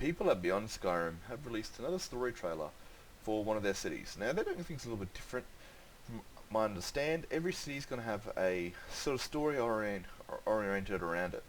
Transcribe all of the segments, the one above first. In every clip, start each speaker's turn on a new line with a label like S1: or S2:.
S1: people at Beyond Skyrim have released another story trailer for one of their cities. Now, they're doing things a little bit different. From my understand, every city's going to have a sort of story oriented around it.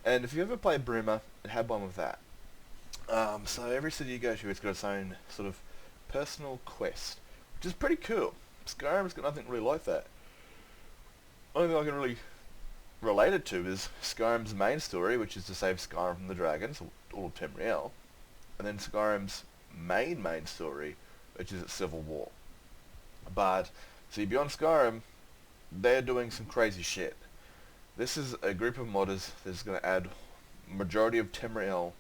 S1: And if you ever played Bruma, it had one with that. So every city you go to, it's got its own sort of personal quest, which is pretty cool. Skyrim's got nothing really like that. Only thing I can really relate it to is Skyrim's main story, which is to save Skyrim from the dragons, or Tamriel, and then Skyrim's main story, which is its civil war. But, see, Beyond Skyrim, they're doing some crazy shit. This is a group of modders that's going to add majority of Tamriel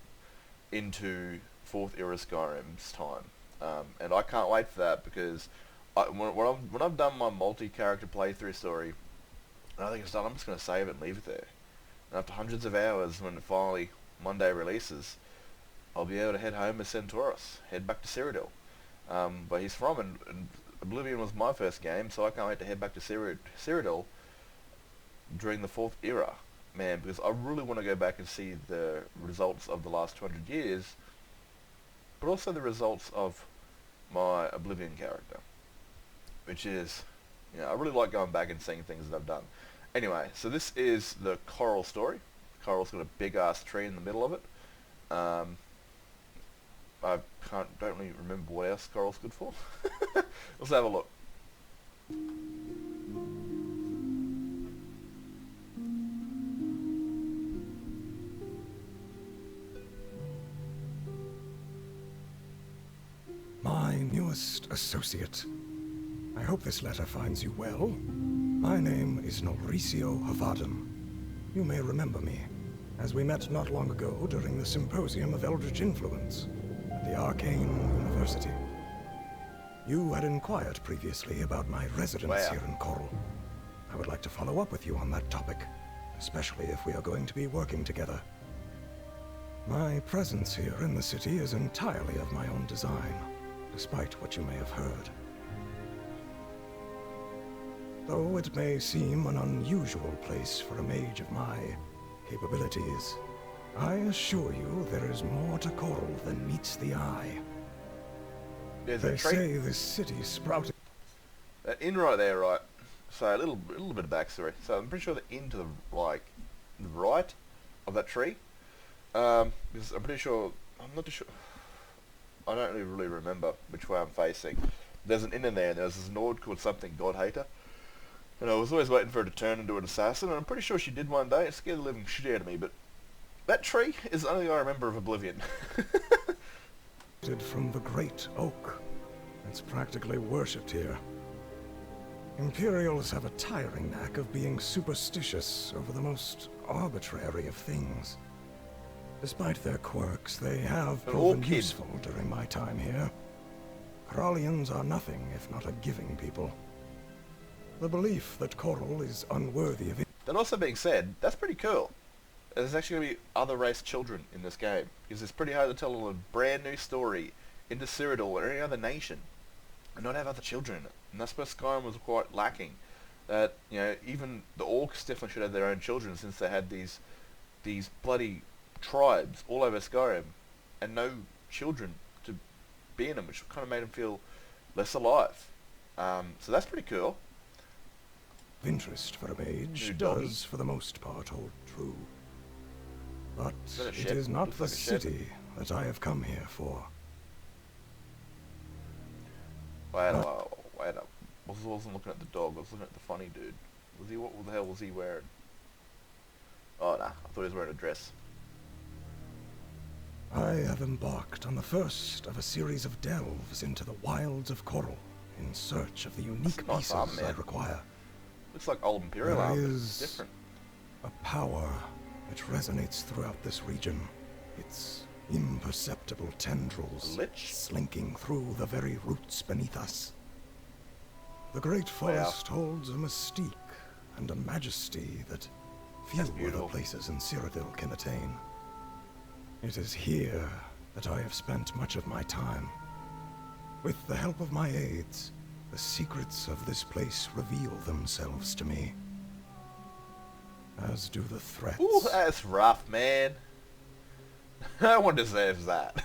S1: into 4th era Skyrim's time. And I can't wait for that because when I've done my multi-character playthrough story, and I think it's done, I'm just going to save it and leave it there. And after hundreds of hours, when it finally Monday releases, I'll be able to head home to Centauros, head back to Cyrodiil, where he's from, and Oblivion was my first game, so I can't wait to head back to Cyrodiil during the 4th era, man, because I really want to go back and see the results of the last 200 years, but also the results of my Oblivion character, which is, I really like going back and seeing things that I've done. Anyway, so this is the Chorrol story. Chorrol's got a big ass tree in the middle of it. I don't really remember what else Chorrol's good for. Let's have a look.
S2: My newest associate. I hope this letter finds you well. My name is Nolricio Hvvaden. You may remember me, as we met not long ago during the Symposium of Eldritch Influence at the Arcane University. You had inquired previously about my residence here in Chorrol. I would like to follow up with you on that topic, especially if we are going to be working together. My presence here in the city is entirely of my own design, despite what you may have heard. Though it may seem an unusual place for a mage of my capabilities, I assure you there is more to Chorrol than meets the eye. They say this city sprouted...
S1: That inn right there, right? So a little bit of backstory. So I'm pretty sure the inn to the right of that tree. Because I'm pretty sure, I'm not too sure. I don't really remember which way I'm facing. There's an inn in there, and there's this Nord called something God Hater. And I was always waiting for her to turn into an assassin, and I'm pretty sure she did one day. It scared the living shit out of me, but that tree is the only thing I remember of Oblivion.
S2: from the great oak. It's practically worshipped here. Imperials have a tiring knack of being superstitious over the most arbitrary of things. Despite their quirks, they have proven useful during my time here. Chorrolians are nothing if not a giving people. The belief that Chorrol is unworthy of it.
S1: That also being said, that's pretty cool. There's actually going to be other race children in this game, because it's pretty hard to tell a brand new story into Cyrodiil or any other nation and not have other children in it. And that's where Skyrim was quite lacking. That, even the orcs definitely should have their own children, since they had these bloody tribes all over Skyrim and no children to be in them, which kind of made them feel less alive. So that's pretty cool.
S2: Interest for a mage does, for the most part, hold true. But it is not the city that I have come here for.
S1: Wait up. I wasn't looking at the dog, I was looking at the funny dude. What the hell was he wearing? Oh, nah, I thought he was wearing a dress.
S2: I have embarked on the first of a series of delves into the wilds of Chorrol in search of the unique pieces I require.
S1: Looks like old Imperial armor.
S2: There
S1: It's
S2: is
S1: different.
S2: a power which resonates throughout this region. Its imperceptible tendrils slinking through the very roots beneath us. The great forest holds a mystique and a majesty that few other places in Cyrodiil can attain. It is here that I have spent much of my time. With the help of my aides, the secrets of this place reveal themselves to me. As do the threats.
S1: Ooh, that's rough, man. No one deserves that.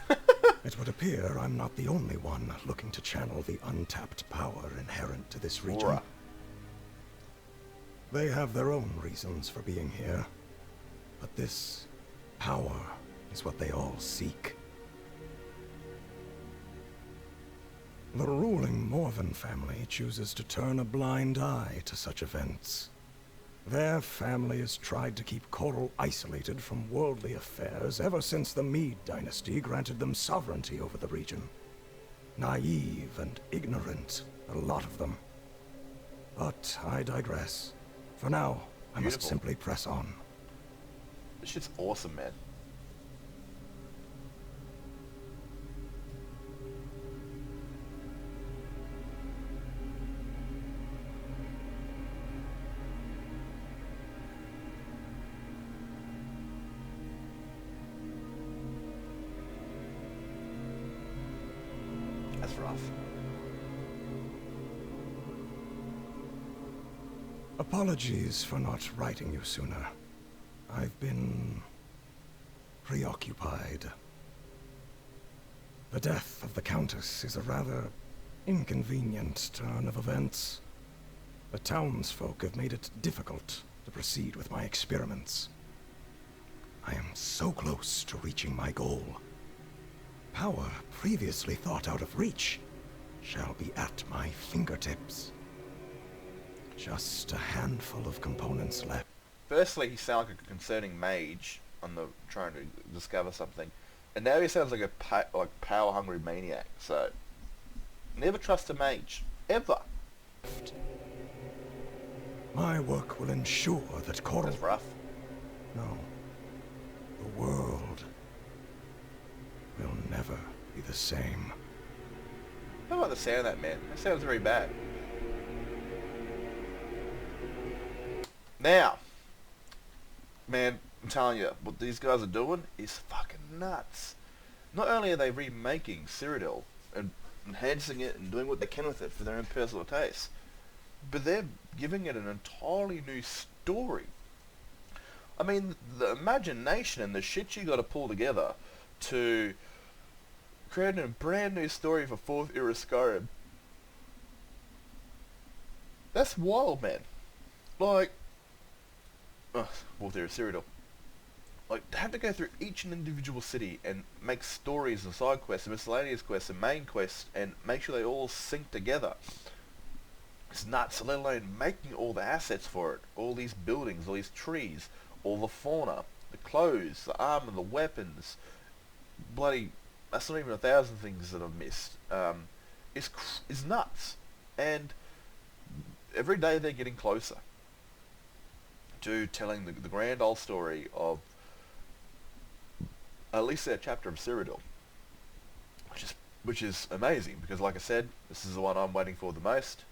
S2: It would appear I'm not the only one looking to channel the untapped power inherent to this region.
S1: Aura.
S2: They have their own reasons for being here, but this power is what they all seek. The ruling Morven family chooses to turn a blind eye to such events. Their family has tried to keep Chorrol isolated from worldly affairs ever since the Mead dynasty granted them sovereignty over the region. Naive and ignorant, a lot of them. But I digress. For now, I must simply press on.
S1: This shit's awesome, man. That's rough.
S2: Apologies for not writing you sooner. I've been preoccupied. The death of the Countess is a rather inconvenient turn of events. The townsfolk have made it difficult to proceed with my experiments. I am so close to reaching my goal. Power previously thought out of reach shall be at my fingertips. Just a handful of components left.
S1: Firstly, he sounds like a concerning mage on the trying to discover something, and now he sounds like a power-hungry maniac. So, never trust a mage ever.
S2: My work will ensure that Chorrol...
S1: That's rough.
S2: No. The world will never be the same.
S1: I don't like the sound of that, man. That sounds very bad. Now, man, I'm telling you, what these guys are doing is fucking nuts. Not only are they remaking Cyrodiil and enhancing it and doing what they can with it for their own personal taste, but they're giving it an entirely new story. I mean, the imagination and the shit you got to pull together to create a brand new story for 4th era Skyrim. That's wild, man. Like, 4th era Cyrodiil. Like, to have to go through each and individual city and make stories and side quests and miscellaneous quests and main quests and make sure they all sync together. It's nuts, let alone making all the assets for it. All these buildings, all these trees, all the fauna, the clothes, the armor, the weapons. Bloody, that's not even 1,000 things that I've missed. It's nuts. And every day they're getting closer to telling the grand old story of at least their chapter of Cyrodiil, which is amazing, because like I said, this is the one I'm waiting for the most.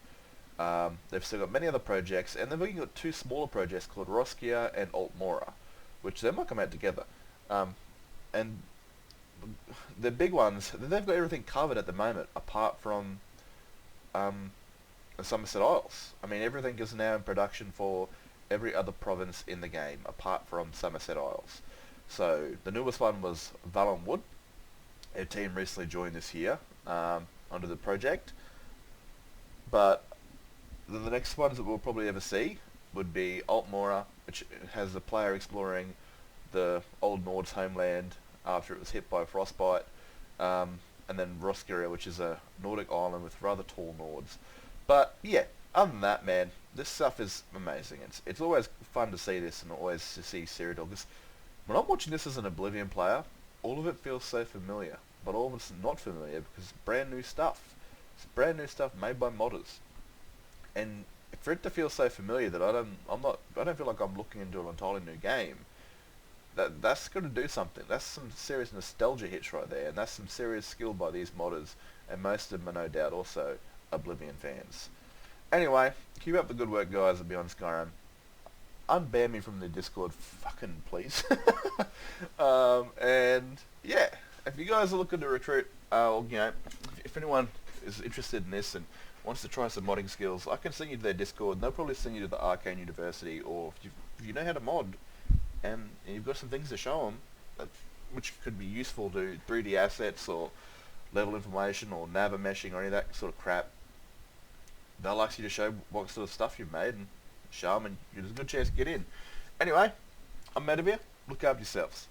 S1: They've still got many other projects, and they've even got 2 smaller projects called Roskia and Altmora, which they might come out together. And the big ones, they've got everything covered at the moment, apart from the Somerset Isles. I mean, everything is now in production for every other province in the game, apart from Somerset Isles. So, the newest one was Valen Wood. Their team recently joined this year under the project. But the next ones that we'll probably ever see would be Altmora, which has the player exploring the Old Nord's homeland after it was hit by frostbite, and then Roskia, which is a Nordic island with rather tall Nords. But yeah, other than that, man, this stuff is amazing. It's always fun to see this and always to see Cyrodiil, because when I'm watching this as an Oblivion player, all of it feels so familiar, but all of it's not familiar because it's brand new stuff. It's brand new stuff made by modders, and for it to feel so familiar that I don't feel like I'm looking into an entirely new game. That's going to do something. That's some serious nostalgia hits right there, and that's some serious skill by these modders, and most of them are no doubt also Oblivion fans. Anyway, keep up the good work, guys, at Beyond Skyrim. Unban me from the Discord, fucking please. And yeah, if you guys are looking to recruit, if anyone is interested in this and wants to try some modding skills, I can send you to their Discord, and they'll probably send you to the Arcane University, or if you know how to mod, and you've got some things to show them, which could be useful to 3D assets or level information or nav meshing or any of that sort of crap. They'll ask you to show what sort of stuff you've made and show them, and there's a good chance to get in. Anyway, I'm out of here. Look after yourselves.